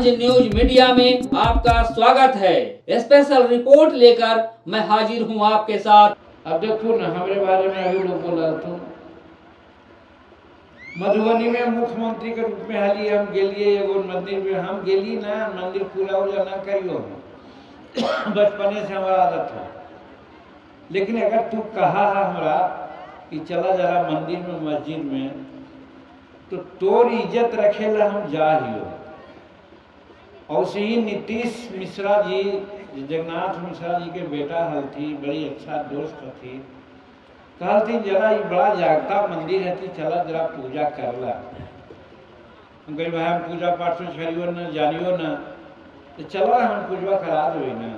पंज news media में आपका स्वागत है। स्पेशल रिपोर्ट लेकर मैं हाजिर हूं आपके साथ। अब देखो ना, हमारे बारे में अभी लोग बोल रहा था मधुबनी में मुख्यमंत्री के रूप में हाली हम गेलिए एगो मंदिर में, हम गेली ना, मंदिर पूरा उजा ना करियो बचपने से हमारा आदत है। लेकिन अगर तू कहा है हमरा कि चला जरा मंदिर में मस्जिद में, तो तोर इज्जत रखेला हम जा ही। और ही नीतीश मिश्रा जी, जगन्नाथ मिश्रा जी के बेटा हलथी, बड़ी अच्छा दोस्त थी, कहती जरा ये बड़ा जागता मंदिर है, चला जरा पूजा करला। हम कही भाई हम पूजा पाठ से छड़ियो न जानियो न, तो चलो हम पूजा करा दो ना।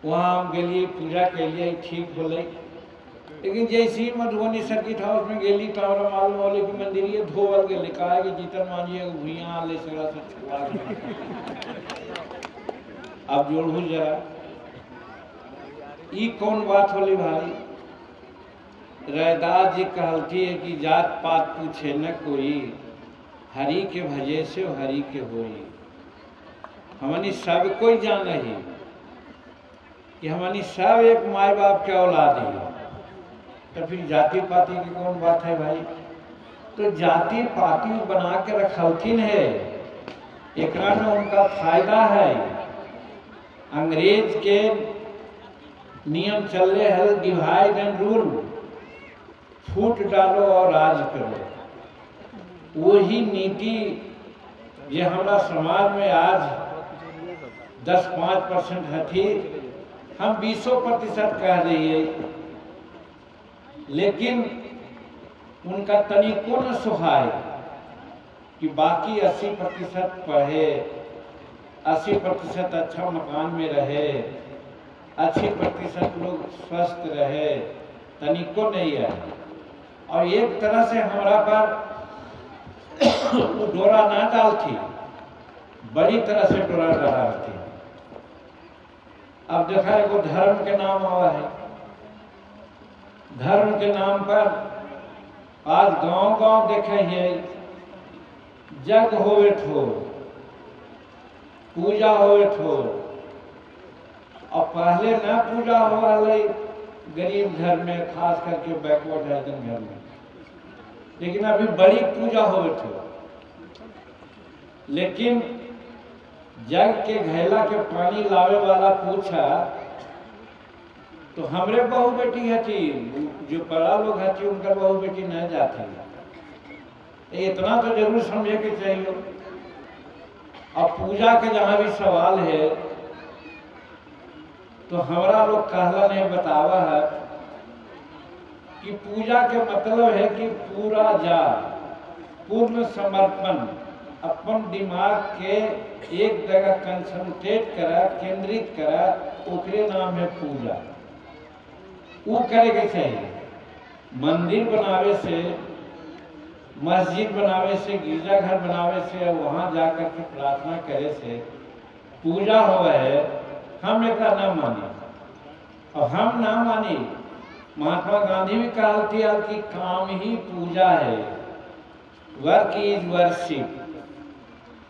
वहाँ हम गलिए पूजा के लिए ठीक बोले। लेकिन जैसे ही मधुबनी सर्किट हाउस में गेली तो हमारा मालूम होले कि मंदिर ये धोवल गए, कहा है कि जीतन मांझी भूया ले सगड़ा से छुआ। अब जोड़ू जरा ई कौन बात होली भाई। रैदास जी कहती है कि जात पात पूछे न कोई, हरि के भजे से हरि के होई। हमनी सब कोई जान रही कि हमनी सब एक माए बाप के औलाद ही, तो फिर जाति पाति की कौन बात है भाई। तो जाति पाति बना के रखलथिन है, एकरा में उनका फायदा है। अंग्रेज के नियम चल रहे हैं, डिवाइड एंड रूल, फूट डालो और राज करो। वही नीति ये हमारा समाज में आज 10-5% है थी, हम 20% कह रही है। लेकिन उनका तनिको न सुहाय कि बाकी 80% पढ़े, 80% अच्छा मकान में रहे, 80% लोग स्वस्थ रहे, तनिको नहीं है। और एक तरह से हमारा पर डोरा ना डालती, बड़ी तरह से डोरा डालती। अब देखा है वो धर्म के नाम आवा है, धर्म के नाम पर आज गांव-गांव देखे है जग होवे ठो, पूजा होवे ठो। और पहले ना पूजा हो रहा गरीब घर में, खास करके बैकवर्ड रीजन घर में, लेकिन अभी बड़ी पूजा होवे ठो। लेकिन जग के घैला के पानी लावे वाला पूछा तो हमरे बहू बेटी हती, जो बड़ा लोग हती उनका बहू बेटी न जाती। इतना तो जरूर समझे के चाहिए। अब पूजा के जहाँ भी सवाल है तो हमारा लोग कहला नहीं बतावा है कि पूजा के मतलब है कि पूरा जा, पूर्ण समर्पण, अपन दिमाग के एक जगह कंसंट्रेट करा, केंद्रित करा, ओकरे नाम है पूजा। वो करे के चाहिए। मंदिर बनावे से, मस्जिद बनावे से, गिरजाघर बनावे से, वहाँ जाकर के प्रार्थना करे से पूजा हुआ है, हम एक ना मानी। और हम ना मानी, महात्मा गांधी भी कहती है कि काम ही पूजा है, वर्क इज वर्शिप।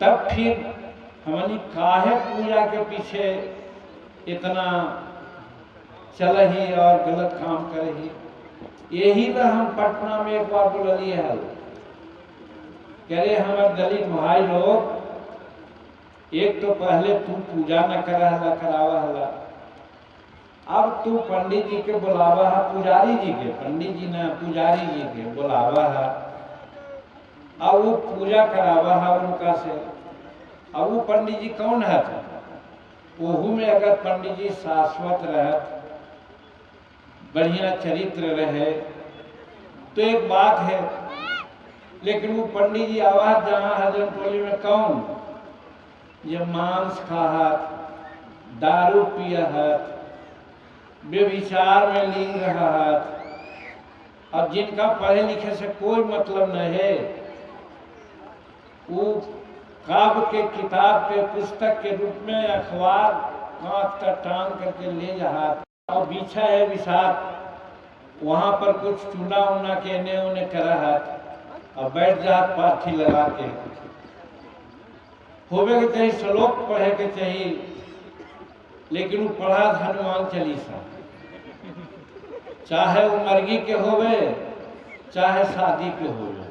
तब फिर हमनी काहे पूजा के पीछे इतना चल ही और गलत काम करे ही। यही तो हम पटना में एक बार बोलिए हल, कह रहे हमारे दलित भाई लोग, एक तो पहले तू पूजा न करा हला, करावा हला, अब तू पंडित जी के बुलावा है, पुजारी जी के, पंडित जी न पुजारी जी के बुलावा है, अब वो पूजा करावा है उनका से। अब वो पंडित जी कौन है? वहू में अगर पंडित जी शाश्वत रहत, बढ़िया चरित्र रहे तो एक बात है। लेकिन वो पंडित जी आवाज जहाँ हजन टोली में कौन ये मांस खाहत, दारू पियहत, व्यभिचार में लीन रहत, और जिनका पढ़े लिखे से कोई मतलब नहीं है, वो काव्य के किताब के पुस्तक के रूप में अखबार कांच तक टांग करके ले जात, और बिछा है विषाद, वहाँ पर कुछ चूना उना के एने ओने करा हाथ और बैठ जात पाथी लगा के। होवे के चाहिए, श्लोक पढ़े के चाहिए, लेकिन वो पढ़ा हनुमान चालीसा, चाहे वो मर्गी के होवे चाहे शादी के होवे।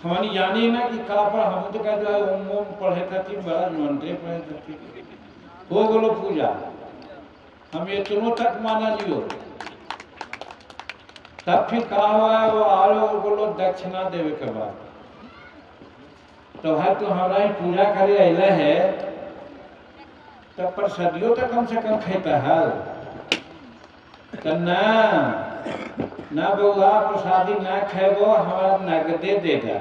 हमनी जानी ना कि का पर हम तो कह जो ओम ओम पढ़े थी, बड़ा मंत्र पढ़े थी, हो गलो पूजा। हम इतनों तक माना लियो, तब फिर का हुआ है वो आरो बोलो दक्षिणा देवे के बाद। तो है तो हमारा ही पूजा करे अला है, तब पर सदियों तक कम से कम खेता है। तो ना बउआ प्रसादी ना खेबो, हमारा नगदे देगा।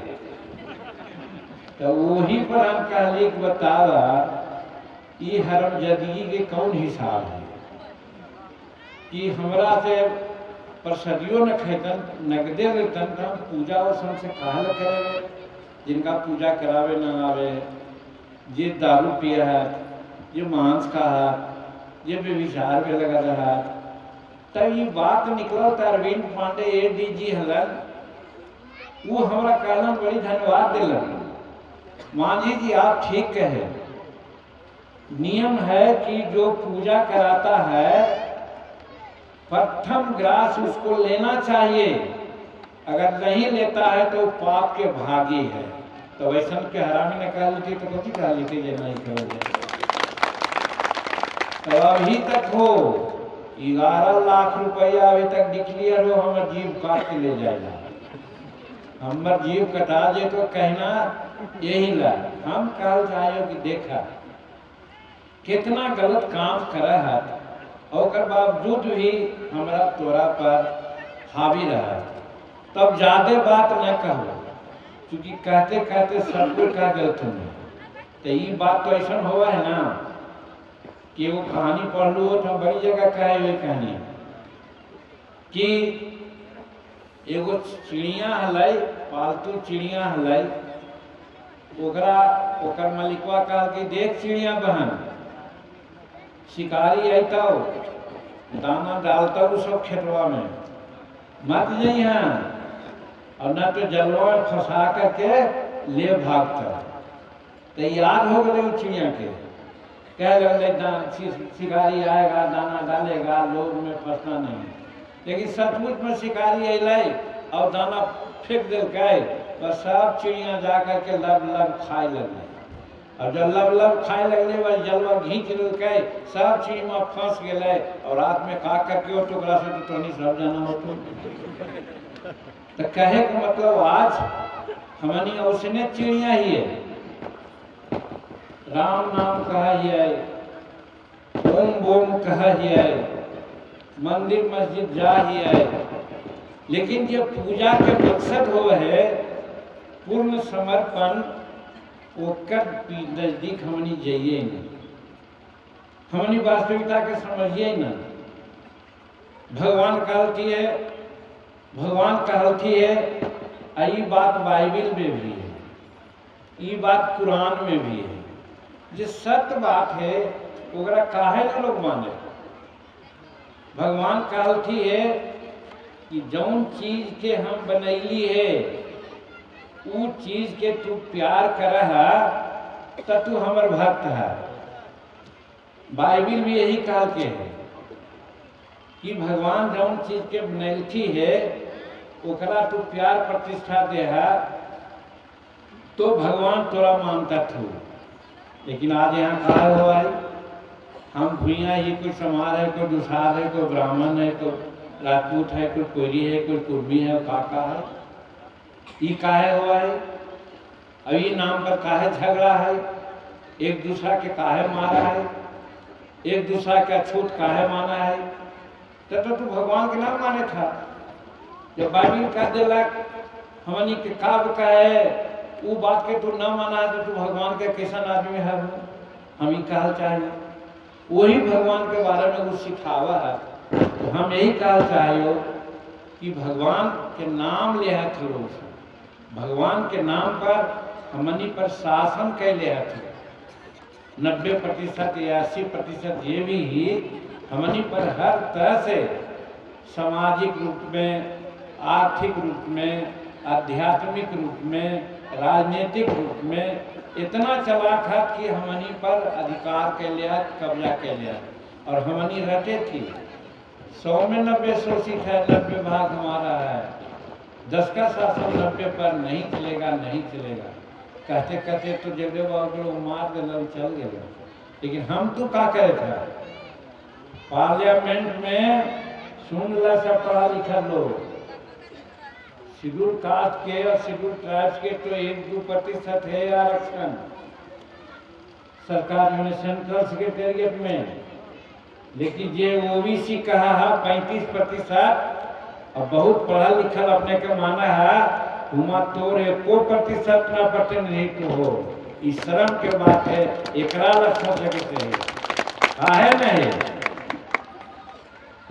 तो वही पर हम कहली कि बतावा ये हरमजदगी के कौन हिसाब है कि हमरा से प्रसादियों न खेतन नगदे लेतन, तो हम पूजा और सबसे काहल करेंगे। जिनका पूजा करावे न आवे, जे दारू पिया है, जे मांस खा है, जे व्यभिचार में लगा रहा, तब ये बात निकला तो अरविंद पांडे ADG हलन, वो हमारा कहलन बड़ी धन्यवाद दिलन। मांझी जी आप ठीक कहे, नियम है कि जो पूजा कराता है प्रथम ग्रास उसको लेना चाहिए, अगर नहीं लेता है तो पाप के भागी है। तो वैष्णव के हरामी ने कहा थी तो कभी कहा थी ये नहीं करोगे। तो अभी तक हो 11 लाख रुपया अभी तक डिक्लेयर हो, हमारे जीव काट के ले जाएगा। हमार जीव कटा जे तो कहना यही ला। हम कल चाहिए कि देखा कितना गलत काम करा है, और बावजूद भी हमारा तोरा पर हावी रहा। तब ज्यादा बात न कहो, क्योंकि कहते कहते सबको कह गलत होंगे। तो ये बात तो ऐसा हुआ है ना कि वो कहानी पढ़ लो तो बड़ी जगह कहे हुए कहानी कि एगो चिड़िया हलाई, पालतू चिड़िया हलाई, ओकर मालिकवा कहा कि देख चिड़िया बहन, शिकारी अता दाना डालता सब खेतवा में, मत जइहा, और न तो जलवा में फंसा करके ले भागता। तो याद हो गए चिड़िया के, कह लगे शिकारी आएगा दाना डालेगा, लोग में फंसना नहीं। लेकिन सचमुच में शिकारी अलै और दाना फेंक दिलकै, और सब चिड़िया जा करके लब लब खाए लगे। और जब लब लब खाए लगने वाले जलवा घींच दिलकै, सब चिड़िया फंस गए। और रात में का करके हो टुकड़ा से तो नहीं सब जाना हो। तो कहे का मतलब आज हमनी उसने चिड़िया ही है, राम नाम कहिए, ओम बोम कहिए, मंदिर मस्जिद जाइए, लेकिन जो पूजा के मकसद हो है पूर्ण समर्पण, ओकर नजदीक हमनी जाइए न, हमनी वास्तविकता के समझिए न। भगवान कहती है, यही बात बाइबिल में भी है, ये बात कुरान में भी है। जो सत्य बात है ओकरा काहे न लोग माने। भगवान कहती है कि जौन चीज के हम बनैली है उ चीज के तू प्यार करह तो तू हमर भक्त है। बाइबिल भी यही कहते है कि भगवान जौन चीज के बनैलती है ओकरा तू प्यार प्रतिष्ठा दे है तो भगवान तोरा मानता थू। लेकिन आज यहाँ कहा हुआ है, हम भूया ही कोई समाज है, कोई दुसाध है, कोई ब्राह्मण है, कोई राजपूत है, कोई कोयरी है, कोई कुर्मी है, काका है, ये काहे हुआ है। अब ये नाम पर काहे झगड़ा है, एक दूसरा के काहे मारा है, एक दूसरा का छूट काहे माना है। तो तू भगवान के नाम माने था। जब बाइबिल कह दिलक हमनी के काव्य का है वो बात के तू न माना है तो तू भगवान के कैसन आदमी है। हम ही कहल चाहिए वही भगवान के बारे में वो सिखावा है। तो हम यही कहल चाहिए कि भगवान के नाम ले हथ लोग, भगवान के नाम पर हमनी पर शासन कैले हथ 90% या 80% ये भी ही हमनी पर हर तरह से सामाजिक रूप में, आर्थिक रूप में, आध्यात्मिक रूप में, राजनीतिक रूप में इतना चालाक है कि हमनी पर अधिकार के लिया, कब्जा के लिया, और हमनी रटे थी 100 में 90 शोषित है, 90 भाग हमारा है, 10 का शासन 90 पर नहीं चलेगा, नहीं चलेगा। कहते कहते तो जगदेव बाबू को मार दिल चल गए। लेकिन हम तो क्या करे थे, पार्लियामेंट में सुन ला सब पढ़ा लिखा लोग, शेड्यूल कास्ट के और शेड्यूल ट्राइब्स के तो 1-2% है आरक्षण सरकार ने सेंट्रल सेक्रेटेरिएट में, लेकिन ये ओबीसी कहा है 35%, और बहुत पढ़ा लिखा अपने के माना है हुआ तोर 1% ना प्रतिनिधित्व हो। इस शर्म के बात है, एकरा लक्षण जगह है काहे नहीं,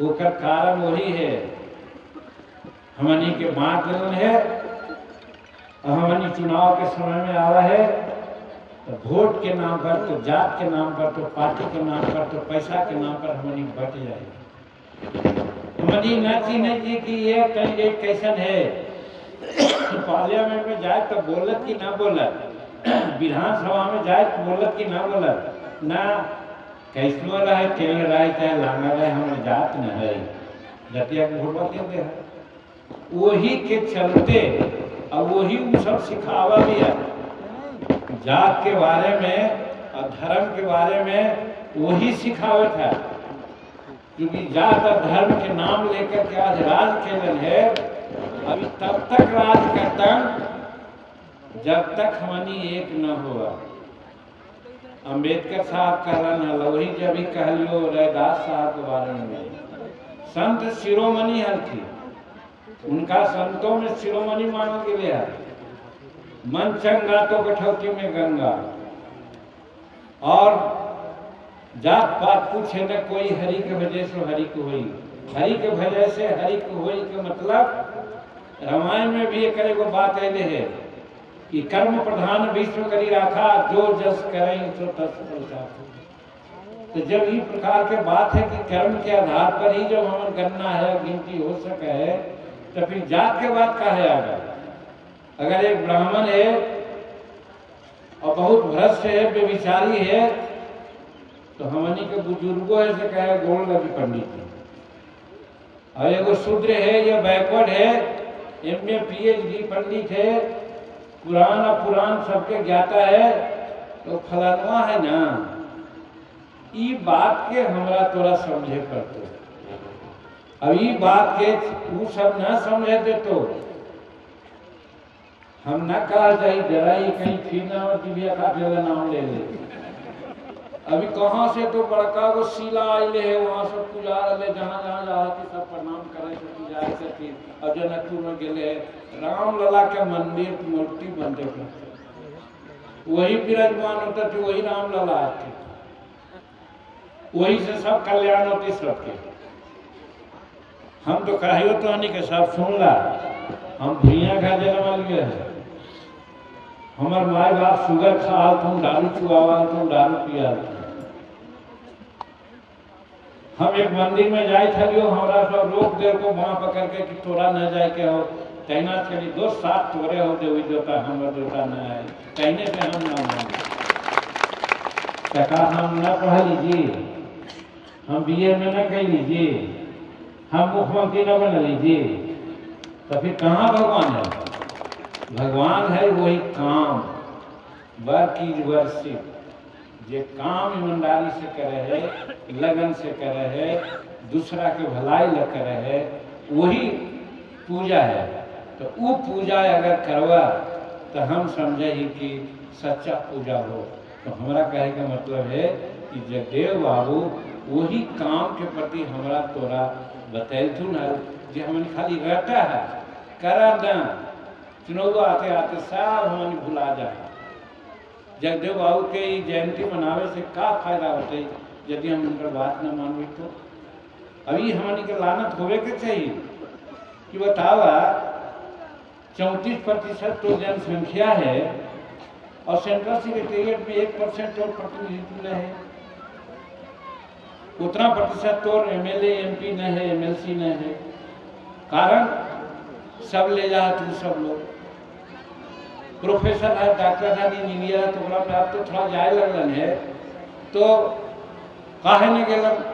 ओकर कारण वही है हमनी के बांट लेन है। हमनी चुनाव के समय में आवा है तो वोट के नाम पर, तो जात के नाम पर, तो पार्टी के नाम पर, तो पैसा के नाम पर हमनी बट जाए। हमनी न चिन्ह जी कि ये कैंडिडेट कैसन है, पार्लियामेंट में जाए तो बोलत कि ना बोलत, विधानसभा में जाए तो बोलत कि ना बोलत, ना कैसनो रहे, तेल रहे, चाहे लांगा रहे, हमारे जात न है, जतिया के भोटवा दे है। वही के चलते अब वही वो सब सिखावा भी है, जात के बारे में और धर्म के बारे में वही सिखावत है। क्योंकि जात और धर्म के नाम लेकर के आज राज खेलन है, अभी तब तक राज करता जब तक हमनी एक न हुआ। अम्बेडकर साहब कहलन हल, वही जब भी कहलियो रैदास साहब के बारे में, संत शिरोमणि हल थी, उनका संतों में शिरोमणि मानल गया है। मन चंगा तो कठौती में गंगा, और जात पात पूछे न कोई, हरि के वजह से हरि को हुई, हरि के वजह से हरि को हुई के मतलब रामायण में भी एक एगो बात ऐले है कि कर्म प्रधान विश्व करी राखा, जो जस करें तो तस फल। तो जब इस प्रकार के बात है कि कर्म के आधार पर ही जब हमारे गणना है, गिनती हो सके है, तो फिर जात के बात का है। अगर एक ब्राह्मण है और बहुत भ्रष्ट है, बेविचारी है, तो हमनी के बुजुर्गों से कहे गोड़ लगी पंडित जी, और एगो शूद्र है या बैकवर्ड है, एमए पीएचडी पंडित है, पुराण सबके ज्ञाता है, तो फलानवा है ना। ई बात के हमरा तोरा समझे पड़ते, अब ई बात के तू सब न समझे दे तो हम न कहा जाए जरा ही कहीं फिर ना दिव्या का नाम ले ले। अभी कहाँ से तो बड़का वो शिला आइले है, वहाँ सब पूजा रहे, जहाँ जहाँ जाती सब प्रणाम करे जाए सके। और जनकपुर में गेले राम लला के मंदिर मूर्ति बनते थे, वही विराजमान होता थे, वही राम लला थे, वही से सब कल्याण होती सबके। हम तो कहियो तो नहीं के सब सुन ला, हम भुइया खा देने वाली है। हमार माए बाप शुगर खा तुम दारू चुआवा, तुम दारू पिया। हम एक मंदिर में जाए थलियो, हमारा सब रोक दे को वहां पकड़ के कि तोरा न जाए के हो, कहना चली दो साथ तोरे हो देवी देवता, हमारे देवता न है, कहने से हम न माने। हम न पढ़ लीजिए, हम बीए में न कह लीजिए, हम मुख्यमंत्री न बन लीजिए, तो फिर कहाँ भगवान है? भगवान है वही काम, वर्क इज वर्शिप। जे काम ईमानदारी से करे है, लगन से करे है, दूसरा के भलाई ल करे है, वही पूजा है। तो वो पूजा अगर करवा तो हम समझे कि सच्चा पूजा हो। तो हमारा कहे का मतलब है कि जगदेव बाबू वही काम के प्रति हमारा तोरा बतैलथुन है, जो हमने खाली रहता है करा न चुनाव आते आते सब हमने भुला जाए। जगदेव बाबू के जयंती मनावे से का फायदा होते यदि हम उनकर बात न मानवे तो? अभी हमनी के लानत होवे के चाहिए कि बतावा 34% तो जनसंख्या है और सेंट्रल सेक्रेटेरिएट में 1% तो प्रतिनिधित्व न है, उतना प्रतिशत तो एमएलए एमपी न है, एमएलसी न है। कारण सब ले जा तू सब लोग प्रोफेसर है, डॉक्टर है, इंजीनियर है, तो बोला मैं अब तो थोड़ा जाए लगन है तो काहे न गेलन।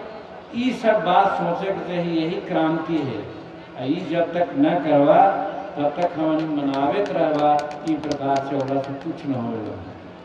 ई सब बात सोचे के चाहिए, यही क्रांति है। ई जब तक न करवा तब तक हम मनावित रहवा, ई प्रकार से ओकरा से कुछ न होगा।